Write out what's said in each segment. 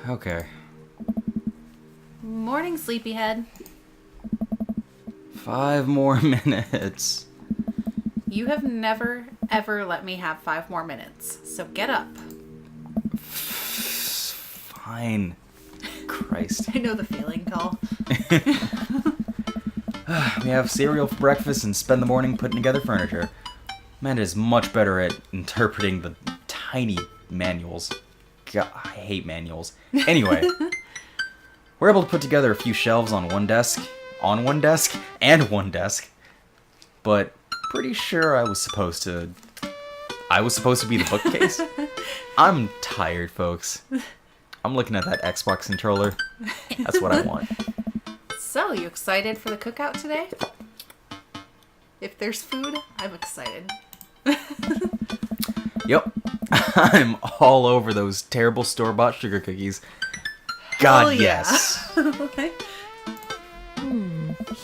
Okay. Morning, sleepyhead. 5 more minutes. You have never, ever let me have 5 more minutes, so get up. Fine. Christ. I know the feeling, Call. We have cereal for breakfast and spend the morning putting together furniture. Amanda is much better at interpreting the tiny manuals. God, I hate manuals. Anyway, we're able to put together a few shelves on one desk, and one desk, but pretty sure I was supposed to be the bookcase. I'm tired, folks. I'm looking at that Xbox controller. That's what I want. So, you excited for the cookout today? If there's food, I'm excited. Yep. I'm all over those terrible store-bought sugar cookies. God, Hell yeah. yes.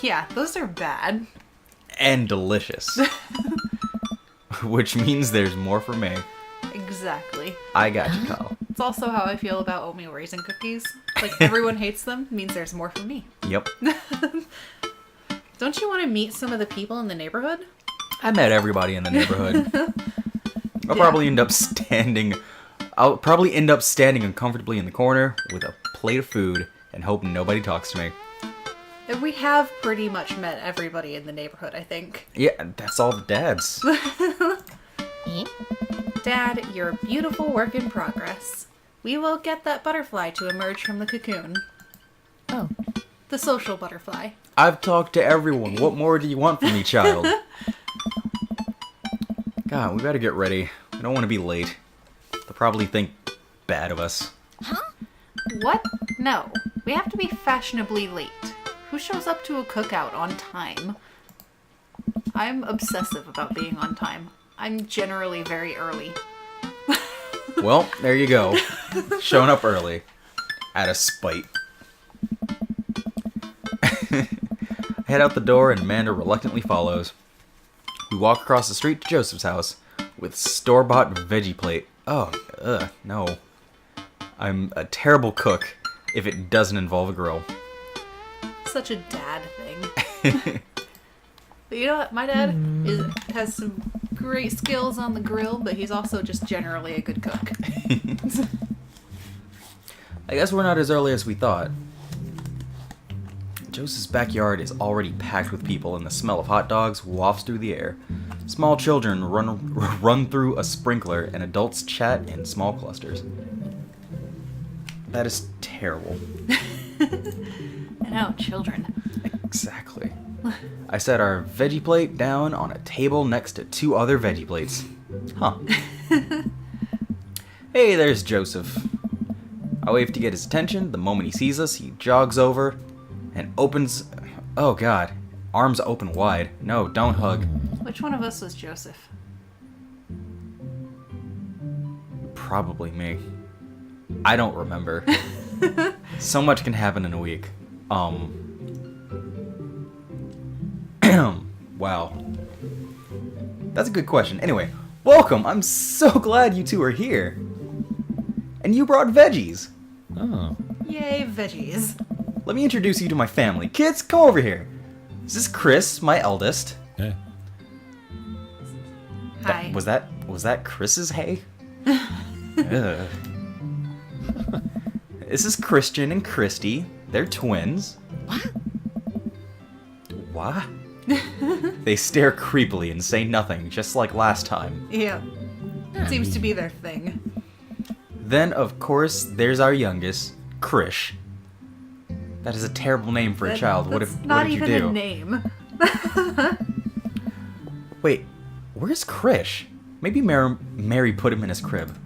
Yeah, those are bad. And delicious. Which means there's more for me. Exactly. I got you, Kyle. It's also how I feel about oatmeal raisin cookies. Like, everyone hates them, means there's more for me. Yep. Don't you want to meet some of the people in the neighborhood? I met everybody in the neighborhood. I'll Yeah. probably end up standing uncomfortably in the corner with a plate of food and hope nobody talks to me. And we have pretty much met everybody in the neighborhood, I think. Yeah, that's all the dads. Dad, you're a beautiful work in progress. We will get that butterfly to emerge from the cocoon. Oh. The social butterfly. I've talked to everyone. What more do you want from me, child? God, we better get ready. I don't want to be late. They'll probably think bad of us. What? No. We have to be fashionably late. Who shows up to a cookout on time? I'm obsessive about being on time. I'm generally very early. Well, there you go. Showing up early. Out of spite. I head out the door and Amanda reluctantly follows. We walk across the street to Joseph's house with store-bought veggie plate. Oh, no. I'm a terrible cook if it doesn't involve a grill. Such a dad thing. But you know what? My dad has some great skills on the grill, but he's also just generally a good cook. I guess we're not as early as we thought. Joseph's backyard is already packed with people and the smell of hot dogs wafts through the air. Small children run through a sprinkler and adults chat in small clusters. That is terrible. I know, children. Exactly. I set our veggie plate down on a table next to 2 other veggie plates. Huh. Hey, there's Joseph. I wave to get his attention. The moment he sees us, he jogs over and opens... Oh, God. Arms open wide. No, don't hug. Which one of us was Joseph? Probably me. I don't remember. So much can happen in a week. Wow. That's a good question. Anyway, welcome. I'm so glad you two are here. And you brought veggies. Oh. Yay, veggies. Let me introduce you to my family. Kids, come over here. This is Chris, my eldest. Hey. Hi. Was that Chris's hay? Ugh. This is Christian and Christy. They're twins. What? They stare creepily and say nothing, just like last time. Yeah. Seems to be their thing. Then, of course, there's our youngest, Krish. That is a terrible name for a child. What That's did not you even do? a name. Wait, where's Krish? Maybe Mary put him in his crib.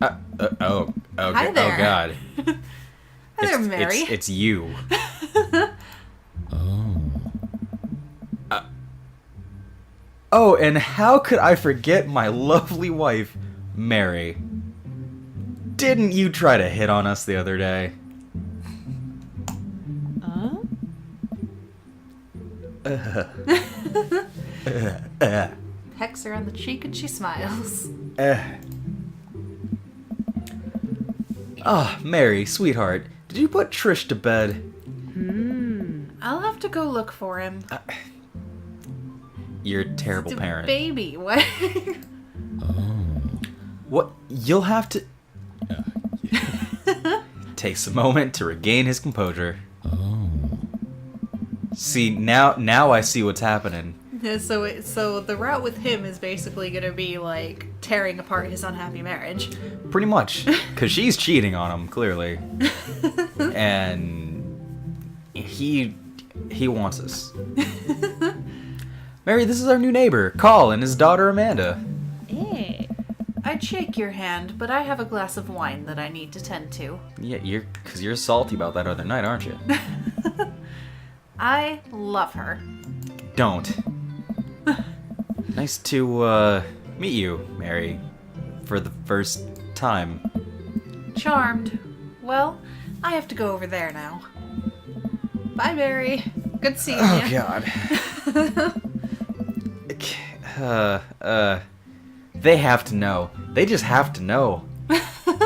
Okay. Hi there. Oh God. Hi there, Mary. It's you. Oh, and how could I forget my lovely wife, Mary? Didn't you try to hit on us the other day? Pecks her on the cheek and she smiles. Ah, Mary, sweetheart, did you put Trish to bed? I'll have to go look for him. You're a terrible It's a parent. baby. What? What? You'll have to... Takes a moment to regain his composure. See, now I see what's happening. Yeah, so the route with him is basically gonna be like tearing apart his unhappy marriage. Pretty much. Because she's cheating on him, clearly. And he wants us. Mary, this is our new neighbor, Carl, and his daughter, Amanda. I'd shake your hand, but I have a glass of wine that I need to tend to. Yeah, you're salty about that other night, aren't you? I love her. Don't. Nice to, meet you, Mary. For the first time. Charmed. Well, I have to go over there now. Bye, Barry. Good seeing you. Oh, God. They have to know. They just have to know.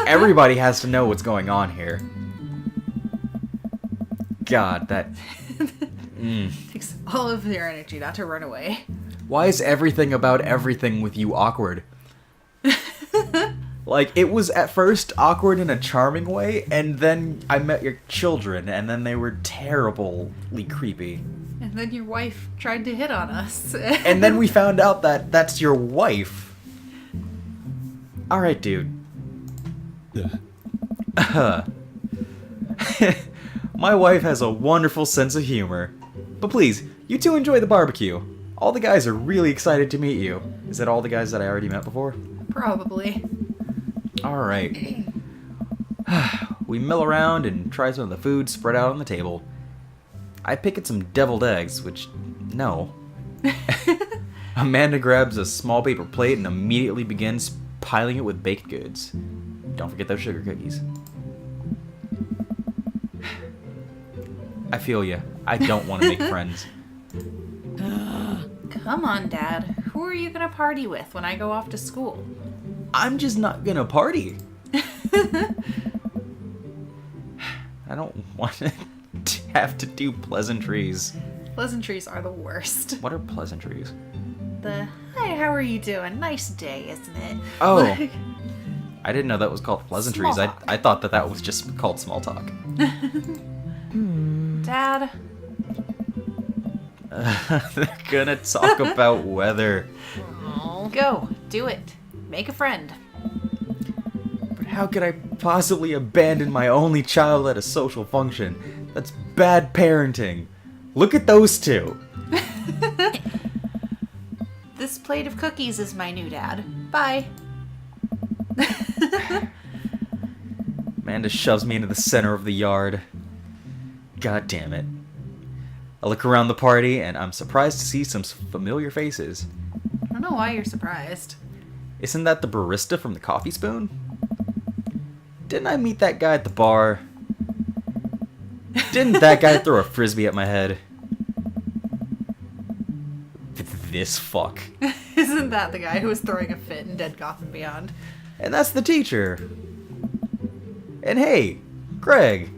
Everybody has to know what's going on here. God, that... Takes all of your energy not to run away. Why is everything about everything with you awkward? Like, it was at first awkward in a charming way, and then I met your children, and then they were terribly creepy. And then your wife tried to hit on us. And then we found out that that's your wife. Alright, dude. My wife has a wonderful sense of humor. But please, you two enjoy the barbecue. All the guys are really excited to meet you. Is that all the guys that I already met before? Probably. Alright. We mill around and try some of the food spread out on the table. I pick at some deviled eggs, which, no. Amanda grabs a small paper plate and immediately begins piling it with baked goods. Don't forget those sugar cookies. I feel ya. I don't want to make friends. Come on, Dad. Who are you gonna party with when I go off to school? I'm just not gonna party. I don't want to have to do pleasantries. Pleasantries are the worst. What are pleasantries? The, hi, how are you doing? Nice day, isn't it? Oh. Like, I didn't know that was called pleasantries. Small talk. I thought that was just called small talk. Dad, They're gonna talk about weather. go. Do it. Make a friend. But how could I possibly abandon my only child at a social function? That's bad parenting. Look at those two. This plate of cookies is my new dad. Bye. Amanda shoves me into the center of the yard. God damn it. I look around the party and I'm surprised to see some familiar faces. I don't know why you're surprised. Isn't that the barista from the Coffee Spoon? Didn't I meet that guy at the bar? Didn't that guy throw a frisbee at my head? This fuck. Isn't that the guy who was throwing a fit in Dead Gotham Beyond? And that's the teacher. And hey, Greg.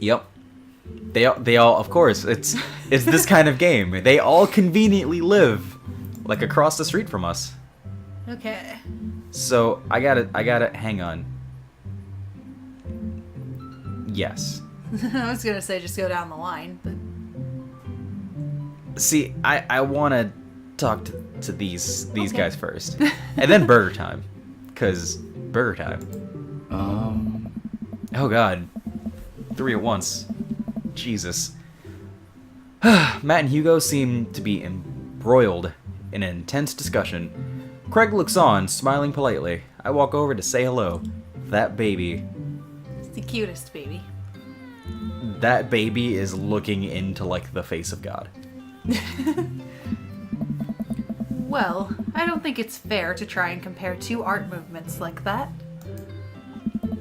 Yep. They all, of course, it's this kind of game. They all conveniently live like across the street from us. Okay. So I gotta hang on. Yes. I was gonna say just go down the line, but See, I want to talk to these Okay. guys first, and then Burger Time, cause Burger Time. Oh God, 3 at once. Jesus. Matt and Hugo seem to be embroiled in an intense discussion. Craig looks on, smiling politely. I walk over to say hello. That baby. it's the cutest baby. That baby is looking into like the face of God. Well, I don't think it's fair to try and compare two art movements like that.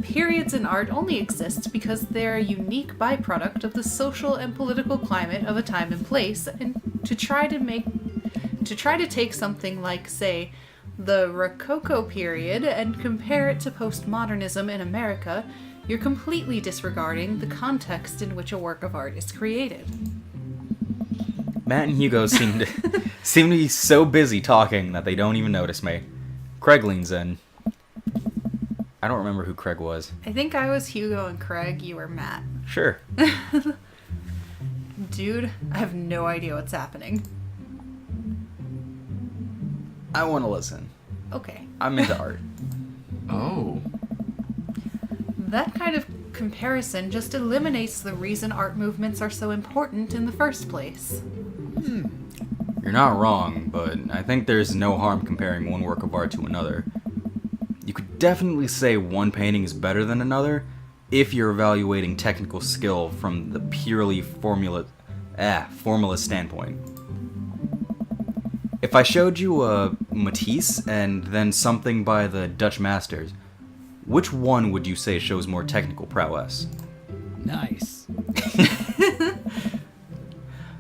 Periods in art only exist because they're a unique byproduct of the social and political climate of a time and place, and to try to take something like, say, the Rococo period and compare it to postmodernism in America, you're completely disregarding the context in which a work of art is created. Matt and Hugo seem to be so busy talking that they don't even notice me. Craig leans in. I don't remember who Craig was. I think I was Hugo and Craig, you were Matt. Sure. Dude, I have no idea what's happening. I want to listen. Okay. I'm into art. Oh. That kind of comparison just eliminates the reason art movements are so important in the first place. You're not wrong, but I think there's no harm comparing one work of art to another. You could definitely say one painting is better than another if you're evaluating technical skill from the purely formula standpoint. If I showed you a Matisse and then something by the Dutch masters, which one would you say shows more technical prowess? Nice.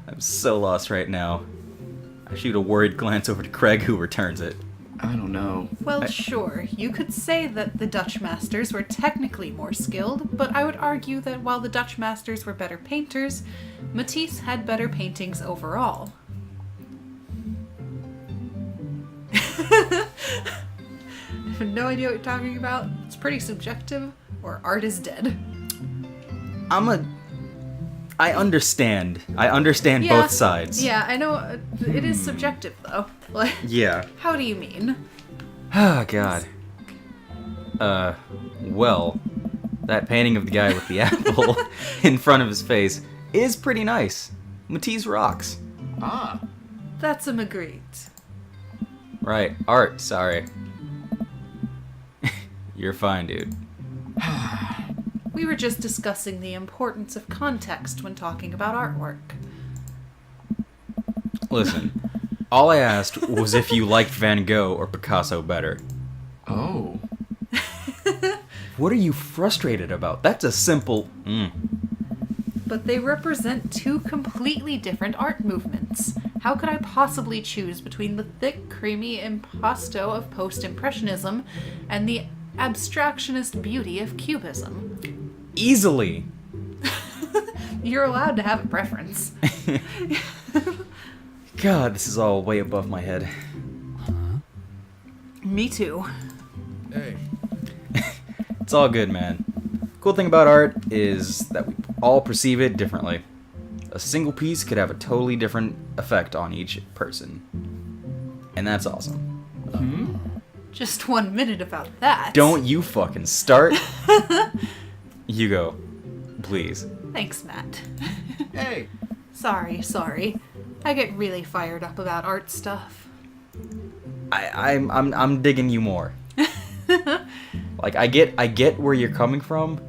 I'm so lost right now. I shoot a worried glance over to Craig, who returns it. I don't know. Well, sure, you could say that the Dutch masters were technically more skilled, but I would argue that while the Dutch masters were better painters, Matisse had better paintings overall. I have no idea what you're talking about. It's pretty subjective, or art is dead. I understand. I understand Yeah, both sides. Yeah, I know it is subjective, though. Like, Yeah. how do you mean? Oh, God. Well, that painting of the guy with the apple in front of his face is pretty nice. Matisse rocks. Ah. That's a Magritte. Right, art, sorry. You're fine, dude. We were just discussing the importance of context when talking about artwork. Listen, all I asked was if you liked Van Gogh or Picasso better. Oh. What are you frustrated about? That's a simple... But they represent two completely different art movements. How could I possibly choose between the thick, creamy impasto of post-impressionism and the abstractionist beauty of cubism? Easily! You're allowed to have a preference. God, this is all way above my head. Me too. Hey. It's all good, man. Cool thing about art is that we all perceive it differently. A single piece could have a totally different effect on each person. And that's awesome. Just 1 minute about that. Don't you fucking start. Hugo, please. Thanks, Matt. Hey. Sorry. I get really fired up about art stuff. I'm digging you more. Like I get where you're coming from,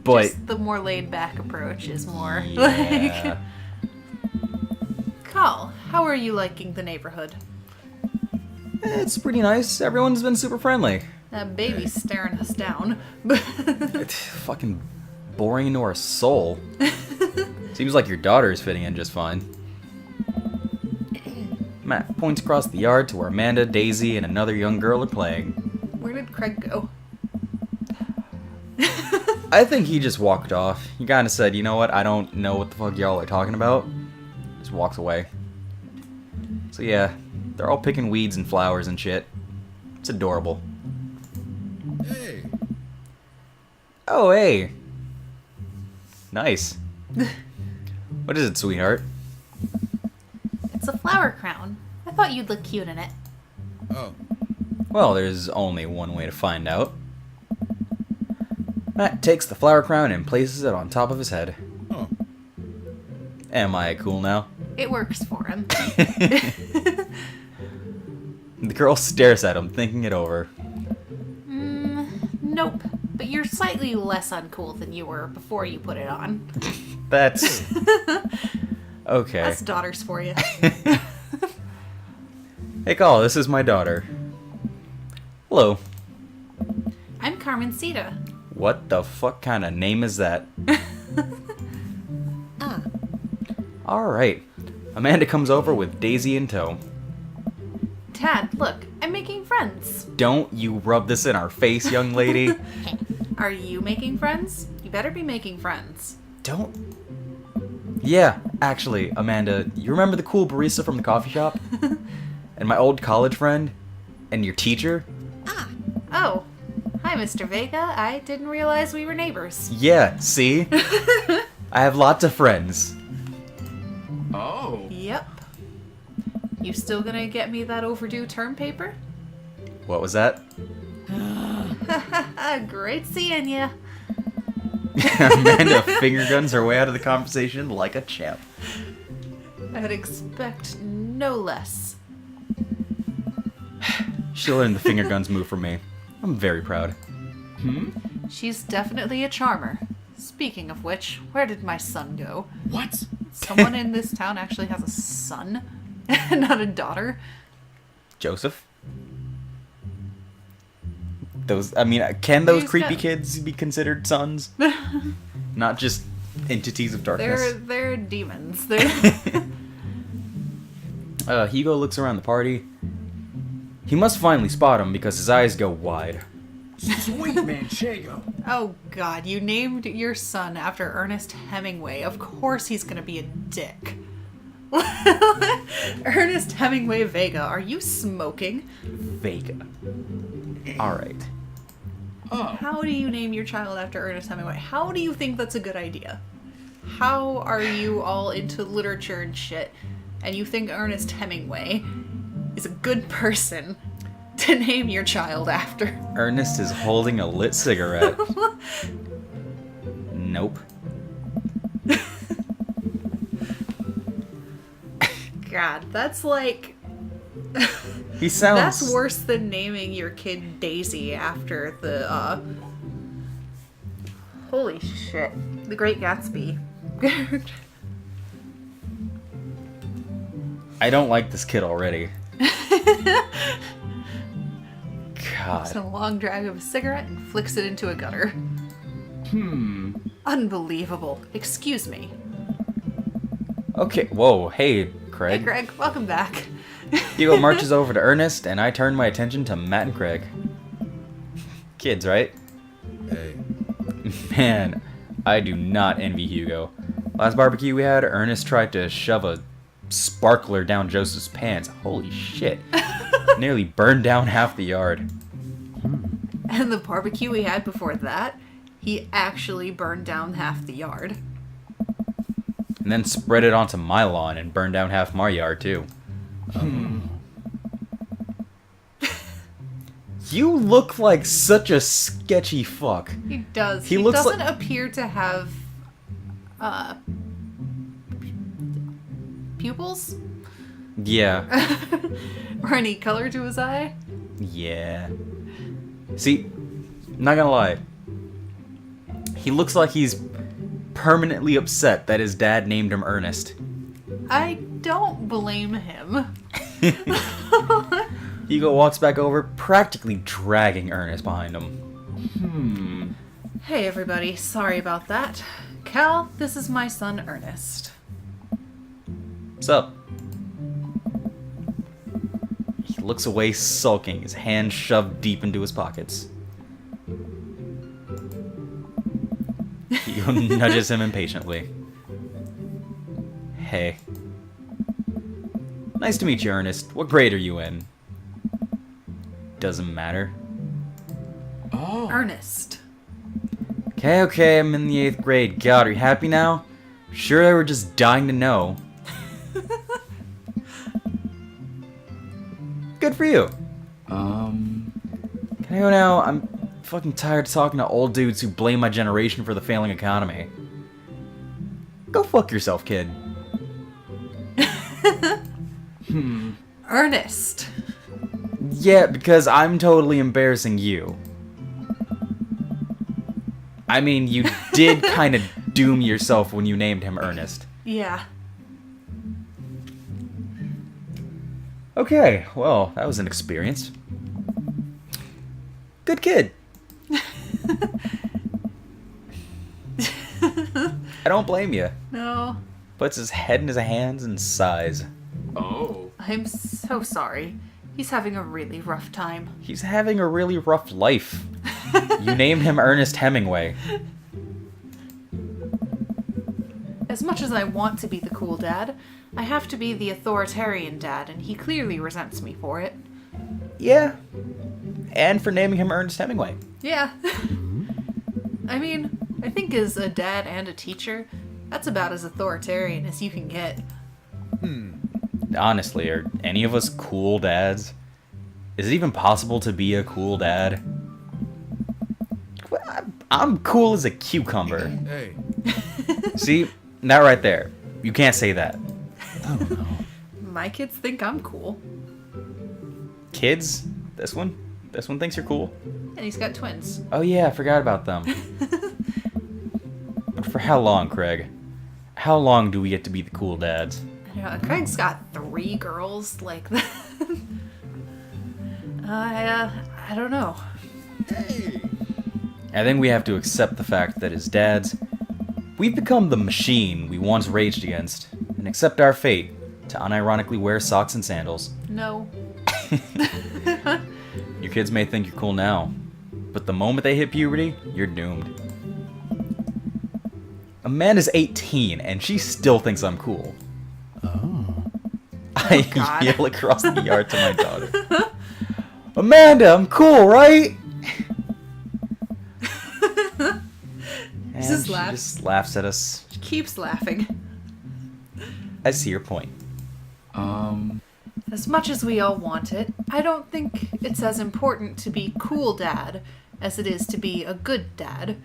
but Just the more laid back approach is more yeah. like. Carl, how are you liking the neighborhood? It's pretty nice. Everyone's been super friendly. That baby's staring us down. It's fucking boring into our soul. Seems like your daughter is fitting in just fine. Matt points across the yard to where Amanda, Daisy, and another young girl are playing. Where did Craig go? I think he just walked off. He kind of said, you know what, I don't know what the fuck y'all are talking about. Just walks away. So yeah, they're all picking weeds and flowers and shit. It's adorable. Hey. Oh, hey. Nice. What is it, sweetheart? It's a flower crown. I thought you'd look cute in it. Oh. Well, there's only one way to find out. Matt takes the flower crown and places it on top of his head. Oh. Am I cool now? It works for him. The girl stares at him, thinking it over. Nope. But you're slightly less uncool than you were before you put it on. That's... Okay. That's daughters for you. Hey, Carl, this is my daughter. Hello. I'm Carmencita. What the fuck kind of name is that? Alright. Amanda comes over with Daisy in tow. Dad, look, I'm making friends. Don't you rub this in our face, young lady. Are you making friends? You better be making friends. Don't. Yeah, actually, Amanda, you remember the cool barista from the coffee shop? And my old college friend? And your teacher? Oh, hi, Mr. Vega. I didn't realize we were neighbors. Yeah, see? I have lots of friends. Oh. Yep. You still gonna get me that overdue term paper? What was that? Great seeing ya. Amanda finger guns her way out of the conversation like a champ. I'd expect no less. She learned the finger guns move from me. I'm very proud. She's definitely a charmer. Speaking of which, where did my son go? What? Someone in this town actually has a son, not a daughter. Joseph? Can those He's creepy got- kids be considered sons? Not just entities of darkness? They're demons. They're Hugo looks around the party. He must finally spot him because his eyes go wide. Sweet Manchego. Oh God! You named your son after Ernest Hemingway. Of course he's gonna be a dick. Ernest Hemingway Vega, are you smoking? Vega. Alright. Oh. How do you name your child after Ernest Hemingway? How do you think that's a good idea? How are you all into literature and shit, and you think Ernest Hemingway is a good person to name your child after? Ernest is holding a lit cigarette. Nope. God, that's like... He sounds... That's worse than naming your kid Daisy after the, Holy shit. The Great Gatsby. I don't like this kid already. Takes a God. long drag of a cigarette and flicks it into a gutter. Unbelievable. Excuse me. Okay, whoa, hey, Hey, Craig. Greg, welcome back. Hugo marches over to Ernest, and I turn my attention to Matt and Craig. Kids, right? Hey. Man, I do not envy Hugo. Last barbecue we had, Ernest tried to shove a sparkler down Joseph's pants. Holy shit. Nearly burned down half the yard. And the barbecue we had before that, he actually burned down half the yard. And then spread it onto my lawn and burned down half my yard, too. You look like such a sketchy fuck. He does. He He looks doesn't like- appear to have, pupils? Yeah. Or any color to his eye? Yeah. See, not gonna lie. He looks like he's permanently upset that his dad named him Ernest. I don't blame him. Hugo walks back over, practically dragging Ernest behind him. Hey everybody, sorry about that. Cal, this is my son Ernest. What's up? He looks away sulking, his hands shoved deep into his pockets. Hugo nudges him impatiently. Hey. Nice to meet you, Ernest. What grade are you in? Doesn't matter. Oh. Ernest. Okay, I'm in the 8th grade. God, are you happy now? Sure, they were just dying to know. Good for you. Can I go now? I'm fucking tired of talking to old dudes who blame my generation for the failing economy. Go fuck yourself, kid. Ernest. Yeah, because I'm totally embarrassing you. I mean, you did kind of doom yourself when you named him Ernest. Yeah. Okay, well, that was an experience. Good kid. I don't blame you. No. Puts his head in his hands and sighs. Oh. I'm so sorry. He's having a really rough time. He's having a really rough life. You named him Ernest Hemingway. As much as I want to be the cool dad, I have to be the authoritarian dad, and he clearly resents me for it. Yeah. And for naming him Ernest Hemingway. Yeah. I mean, I think as a dad and a teacher, that's about as authoritarian as you can get. Honestly, are any of us cool dads? Is it even possible to be a cool dad? I'm cool as a cucumber. Hey. See, that right there. You can't say that. My kids think I'm cool. Kids? This one thinks you're cool. And he's got twins. Oh yeah, I forgot about them. But for how long, Craig? How long do we get to be the cool dads? I know, Craig's got 3 girls like that. I don't know. Hey. I think we have to accept the fact that as dads, we've become the machine we once raged against, and accept our fate to unironically wear socks and sandals. No. Your kids may think you're cool now, but the moment they hit puberty, you're doomed. Amanda's 18, and she still thinks I'm cool. Oh. I God. yell across the yard to my daughter. Amanda, I'm cool, right? And Just she laughs. just laughs at us. She keeps laughing. I see your point. As much as we all want it, I don't think it's as important to be cool dad as it is to be a good dad.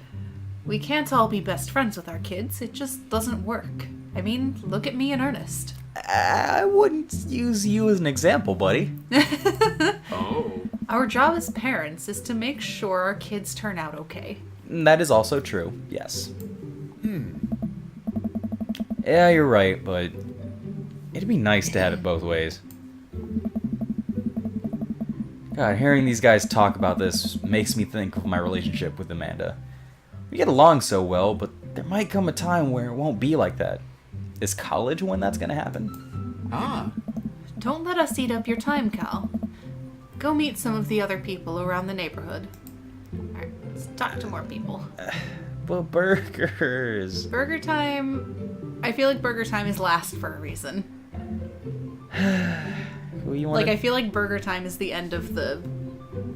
We can't all be best friends with our kids. It just doesn't work. I mean, look at me and Ernest. I wouldn't use you as an example, buddy. Oh. Our job as parents is to make sure our kids turn out okay. That is also true, yes. Yeah, you're right, but it'd be nice to have it both ways. God, hearing these guys talk about this makes me think of my relationship with Amanda. We get along so well, but there might come a time where it won't be like that. Is college when that's gonna happen? Ah. Don't let us eat up your time, Cal. Go meet some of the other people around the neighborhood. Alright, let's talk to more people. But burgers. Burger time... I feel like burger time is last for a reason. Who you Like, wanna... I feel like burger time is the end of the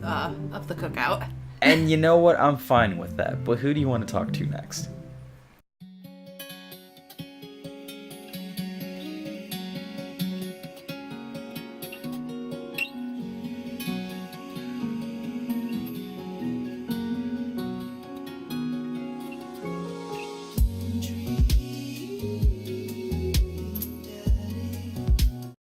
cookout. And you know what? I'm fine with that. But who do you want to talk to next?